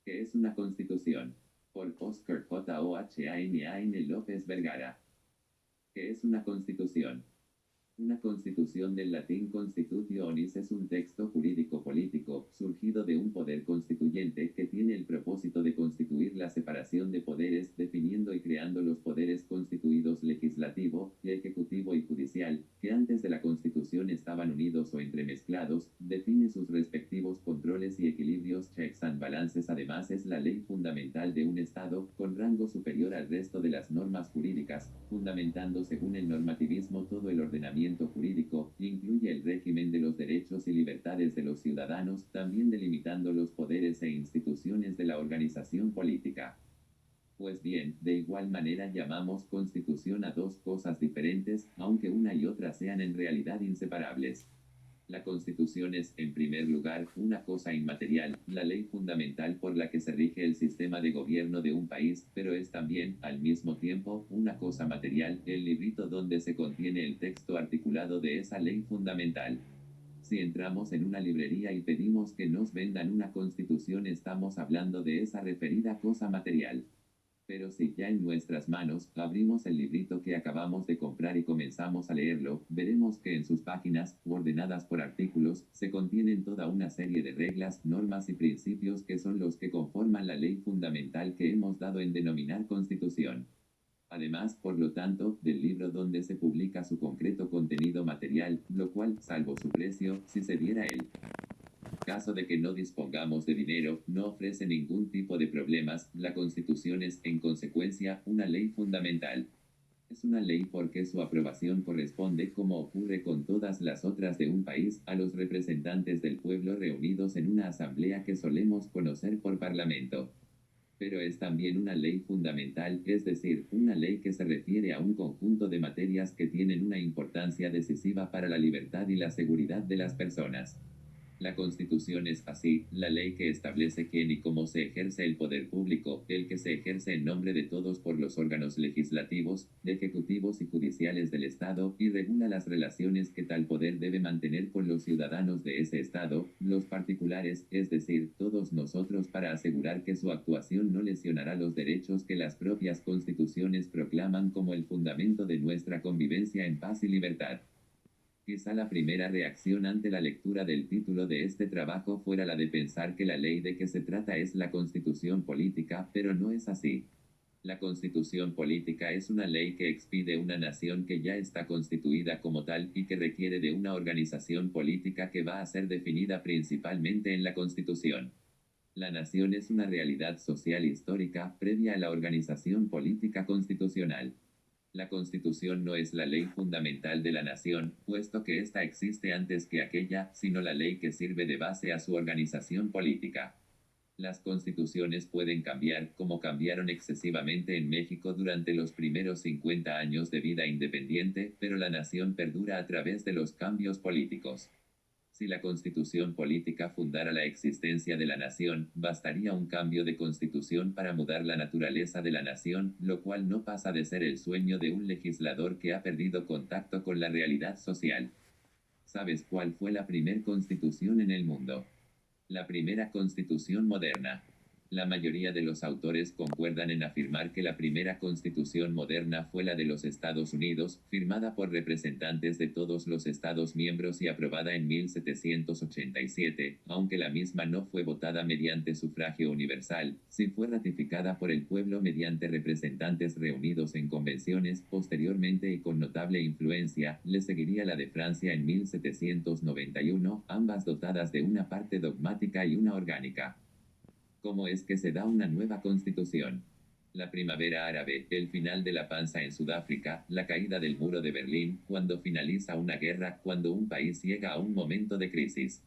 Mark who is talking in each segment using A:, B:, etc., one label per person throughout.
A: ¿Qué es una constitución? Por Oscar J. Ohan López Vergara. ¿Qué es una constitución? Una constitución del latín constitutionis es un texto jurídico político, surgido de un poder constituyente que tiene el propósito de constituir la separación de poderes, definiendo y creando los poderes constituidos legislativo, ejecutivo y judicial, que antes de la constitución estaban unidos o entremezclados, define sus respectivos controles y equilibrios, checks and balances. Además es la ley fundamental de un Estado, con rango superior al resto de las normas jurídicas, fundamentando según el normativismo todo el ordenamiento jurídico, incluye el régimen de los derechos y libertades de los ciudadanos, también delimitando los poderes e instituciones de la organización política. Pues bien, de igual manera llamamos constitución a dos cosas diferentes, aunque una y otra sean en realidad inseparables. La Constitución es, en primer lugar, una cosa inmaterial, la ley fundamental por la que se rige el sistema de gobierno de un país, pero es también, al mismo tiempo, una cosa material, el librito donde se contiene el texto articulado de esa ley fundamental. Si entramos en una librería y pedimos que nos vendan una constitución, estamos hablando de esa referida cosa material. Pero si ya en nuestras manos abrimos el librito que acabamos de comprar y comenzamos a leerlo, veremos que en sus páginas, ordenadas por artículos, se contienen toda una serie de reglas, normas y principios que son los que conforman la ley fundamental que hemos dado en denominar Constitución. Además, por lo tanto, del libro donde se publica su concreto contenido material, lo cual, salvo su precio, si se diera el caso de que no dispongamos de dinero, no ofrece ningún tipo de problemas. La Constitución es, en consecuencia, una ley fundamental. Es una ley porque su aprobación corresponde, como ocurre con todas las otras de un país, a los representantes del pueblo reunidos en una asamblea que solemos conocer por parlamento. Pero es también una ley fundamental, es decir, una ley que se refiere a un conjunto de materias que tienen una importancia decisiva para la libertad y la seguridad de las personas. La Constitución es así, la ley que establece quién y cómo se ejerce el poder público, el que se ejerce en nombre de todos por los órganos legislativos, ejecutivos y judiciales del Estado, y regula las relaciones que tal poder debe mantener con los ciudadanos de ese Estado, los particulares, es decir, todos nosotros, para asegurar que su actuación no lesionará los derechos que las propias constituciones proclaman como el fundamento de nuestra convivencia en paz y libertad. Quizá la primera reacción ante la lectura del título de este trabajo fuera la de pensar que la ley de que se trata es la Constitución política, pero no es así. La Constitución política es una ley que expide una nación que ya está constituida como tal y que requiere de una organización política que va a ser definida principalmente en la Constitución. La nación es una realidad social histórica previa a la organización política constitucional. La Constitución no es la ley fundamental de la nación, puesto que ésta existe antes que aquella, sino la ley que sirve de base a su organización política. Las constituciones pueden cambiar, como cambiaron excesivamente en México durante los primeros 50 años de vida independiente, pero la nación perdura a través de los cambios políticos. Si la constitución política fundara la existencia de la nación, bastaría un cambio de constitución para mudar la naturaleza de la nación, lo cual no pasa de ser el sueño de un legislador que ha perdido contacto con la realidad social. ¿Sabes cuál fue la primera constitución en el mundo? La primera constitución moderna. La mayoría de los autores concuerdan en afirmar que la primera constitución moderna fue la de los Estados Unidos, firmada por representantes de todos los Estados miembros y aprobada en 1787, aunque la misma no fue votada mediante sufragio universal, sí fue ratificada por el pueblo mediante representantes reunidos en convenciones. Posteriormente y con notable influencia, le seguiría la de Francia en 1791, ambas dotadas de una parte dogmática y una orgánica. ¿Cómo es que se da una nueva constitución? La primavera árabe, el final de la panza en Sudáfrica, la caída del muro de Berlín, cuando finaliza una guerra, cuando un país llega a un momento de crisis.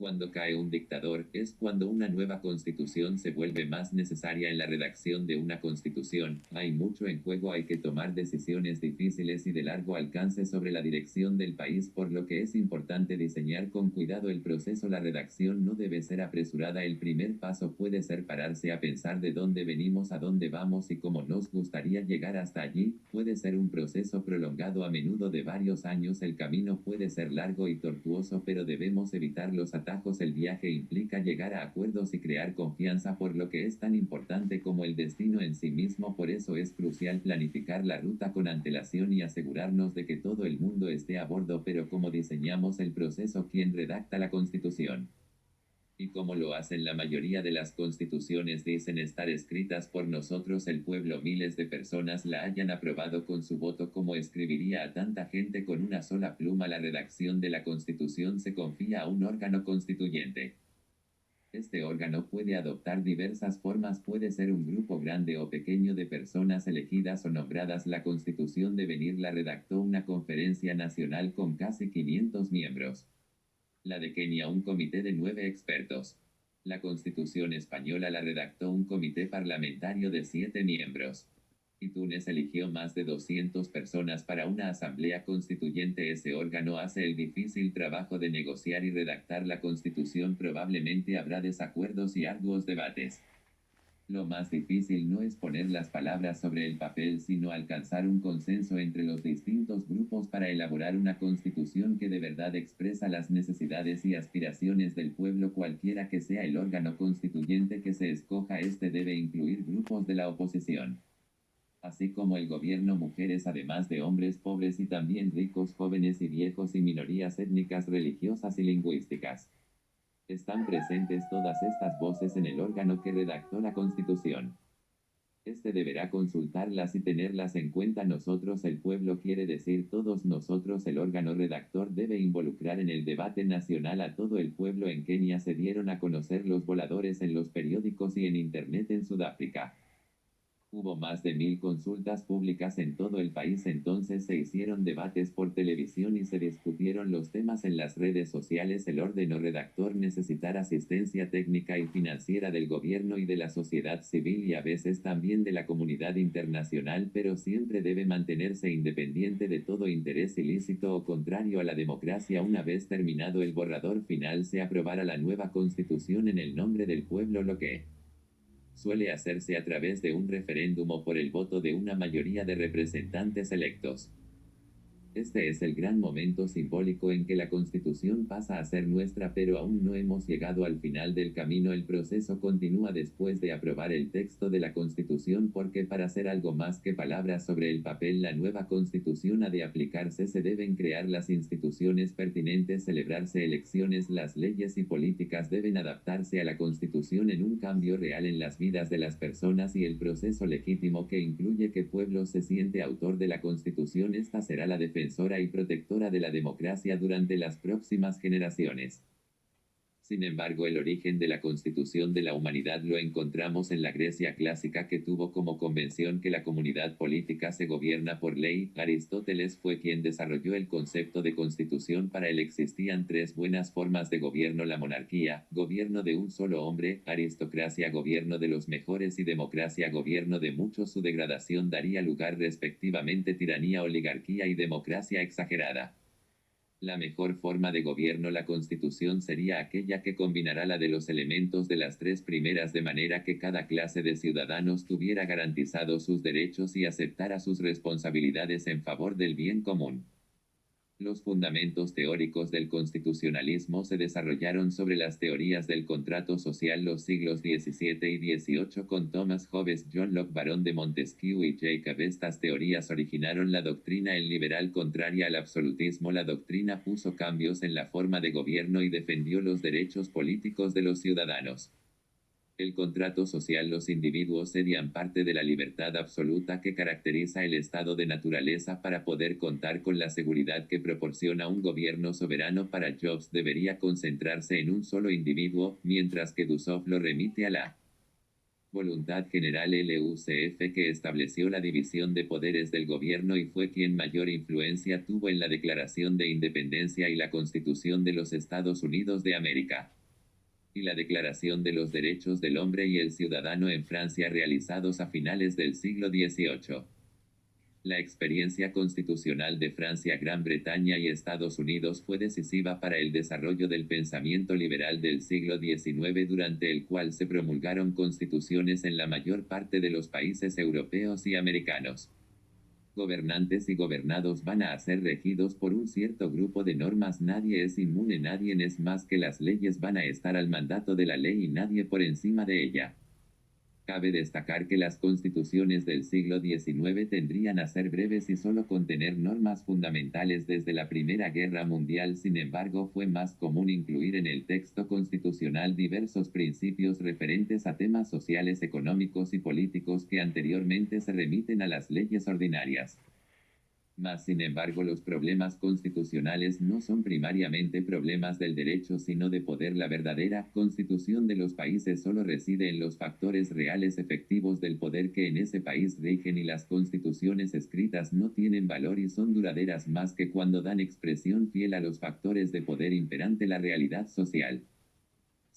A: Cuando cae un dictador, es cuando una nueva constitución se vuelve más necesaria. En la redacción de una constitución, hay mucho en juego, hay que tomar decisiones difíciles y de largo alcance sobre la dirección del país, por lo que es importante diseñar con cuidado el proceso. La redacción no debe ser apresurada, el primer paso puede ser pararse a pensar de dónde venimos, a dónde vamos y cómo nos gustaría llegar hasta allí. Puede ser un proceso prolongado, a menudo de varios años. El camino puede ser largo y tortuoso, pero debemos evitar los ataques atajos. El viaje implica llegar a acuerdos y crear confianza, por lo que es tan importante como el destino en sí mismo. Por eso es crucial planificar la ruta con antelación y asegurarnos de que todo el mundo esté a bordo. Pero ¿cómo diseñamos el proceso? ¿Quién redacta la Constitución? Y como lo hacen la mayoría de las constituciones, dicen estar escritas por nosotros, el pueblo. Miles de personas la hayan aprobado con su voto. ¿Cómo escribiría a tanta gente con una sola pluma? La redacción de la Constitución se confía a un órgano constituyente. Este órgano puede adoptar diversas formas, puede ser un grupo grande o pequeño de personas elegidas o nombradas. La Constitución de Venir la redactó una conferencia nacional con casi 500 miembros. La de Kenia, un comité de 9 expertos. La Constitución española la redactó un comité parlamentario de 7 miembros. Y Túnez eligió más de 200 personas para una asamblea constituyente. Ese órgano hace el difícil trabajo de negociar y redactar la Constitución. Probablemente habrá desacuerdos y arduos debates. Lo más difícil no es poner las palabras sobre el papel, sino alcanzar un consenso entre los distintos grupos para elaborar una constitución que de verdad expresa las necesidades y aspiraciones del pueblo. Cualquiera que sea el órgano constituyente que se escoja, este debe incluir grupos de la oposición, así como el gobierno, mujeres, además de hombres, pobres y también ricos, jóvenes y viejos, y minorías étnicas, religiosas y lingüísticas. Están presentes todas estas voces en el órgano que redactó la Constitución. Este deberá consultarlas y tenerlas en cuenta. Nosotros, el pueblo, quiere decir todos nosotros. El órgano redactor debe involucrar en el debate nacional a todo el pueblo. En Kenia se dieron a conocer los voladores en los periódicos y en Internet. En Sudáfrica hubo más de 1000 consultas públicas en todo el país. Entonces se hicieron debates por televisión y se discutieron los temas en las redes sociales. El órgano redactor necesitará asistencia técnica y financiera del gobierno y de la sociedad civil, y a veces también de la comunidad internacional, pero siempre debe mantenerse independiente de todo interés ilícito o contrario a la democracia. Una vez terminado el borrador final, se aprobará la nueva Constitución en el nombre del pueblo, lo que suele hacerse a través de un referéndum o por el voto de una mayoría de representantes electos. Este es el gran momento simbólico en que la Constitución pasa a ser nuestra, pero aún no hemos llegado al final del camino. El proceso continúa después de aprobar el texto de la Constitución, porque para ser algo más que palabras sobre el papel, la nueva Constitución ha de aplicarse. Se deben crear las instituciones pertinentes, celebrarse elecciones, las leyes y políticas deben adaptarse a la Constitución en un cambio real en las vidas de las personas y el proceso legítimo que incluye que pueblo se siente autor de la Constitución. Esta será la defensora y protectora de la democracia durante las próximas generaciones. Sin embargo, el origen de la Constitución de la humanidad lo encontramos en la Grecia clásica, que tuvo como convención que la comunidad política se gobierna por ley. Aristóteles fue quien desarrolló el concepto de constitución. Para él existían 3 buenas formas de gobierno: la monarquía, gobierno de un solo hombre; aristocracia, gobierno de los mejores; y democracia, gobierno de muchos. Su degradación daría lugar respectivamente tiranía, oligarquía y democracia exagerada. La mejor forma de gobierno, la Constitución, sería aquella que combinará la de los elementos de las 3 primeras, de manera que cada clase de ciudadanos tuviera garantizados sus derechos y aceptara sus responsabilidades en favor del bien común. Los fundamentos teóricos del constitucionalismo se desarrollaron sobre las teorías del contrato social los siglos XVII y XVIII, con Thomas Hobbes, John Locke, Barón de Montesquieu y Jacob. Estas teorías originaron la doctrina el liberal, contraria al absolutismo. La doctrina puso cambios en la forma de gobierno y defendió los derechos políticos de los ciudadanos. El contrato social: los individuos cedían parte de la libertad absoluta que caracteriza el estado de naturaleza para poder contar con la seguridad que proporciona un gobierno soberano. Para Jobs debería concentrarse en un solo individuo, mientras que Dussopt lo remite a la voluntad general. LUCF, que estableció la división de poderes del gobierno y fue quien mayor influencia tuvo en la Declaración de Independencia y la Constitución de los Estados Unidos de América, y la Declaración de los Derechos del Hombre y el Ciudadano en Francia, realizados a finales del siglo XVIII. La experiencia constitucional de Francia, Gran Bretaña y Estados Unidos fue decisiva para el desarrollo del pensamiento liberal del siglo XIX, durante el cual se promulgaron constituciones en la mayor parte de los países europeos y americanos. Gobernantes y gobernados van a ser regidos por un cierto grupo de normas. Nadie es inmune, nadie es más que las leyes van a estar al mandato de la ley y nadie por encima de ella. Cabe destacar que las constituciones del siglo XIX tendrían a ser breves y solo contener normas fundamentales desde la Primera Guerra Mundial. Sin embargo, fue más común incluir en el texto constitucional diversos principios referentes a temas sociales, económicos y políticos que anteriormente se remiten a las leyes ordinarias. Mas, sin embargo, los problemas constitucionales no son primariamente problemas del derecho sino de poder. La verdadera constitución de los países solo reside en los factores reales efectivos del poder que en ese país rigen, y las constituciones escritas no tienen valor y son duraderas más que cuando dan expresión fiel a los factores de poder imperante la realidad social.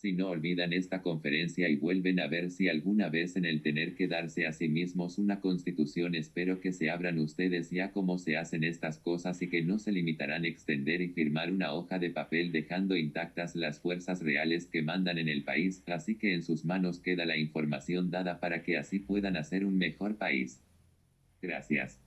A: Si no olvidan esta conferencia y vuelven a ver si alguna vez en el tener que darse a sí mismos una constitución, espero que se abran ustedes ya cómo se hacen estas cosas y que no se limitarán a extender y firmar una hoja de papel dejando intactas las fuerzas reales que mandan en el país, así que en sus manos queda la información dada para que así puedan hacer un mejor país. Gracias.